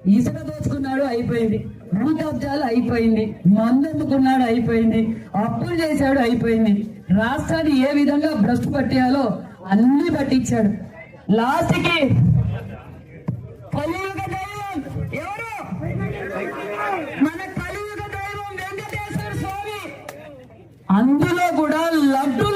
ఇసుక దోచుకున్నాడు అయిపోయింది, భూ కబ్జాలు అయిపోయింది, మందు అమ్ముకున్నాడు అయిపోయింది, అప్పులు చేశాడు అయిపోయింది. రాష్ట్రాన్ని ఏ విధంగా భ్రష్టు పట్టేయాలో అన్ని పట్టించాడు. లాస్ట్ కి కలియుగ దైవం ఎవరు? మన కలియుగ దైవం వెంకటేశ్వర స్వామి. అందులో కూడా లడ్డు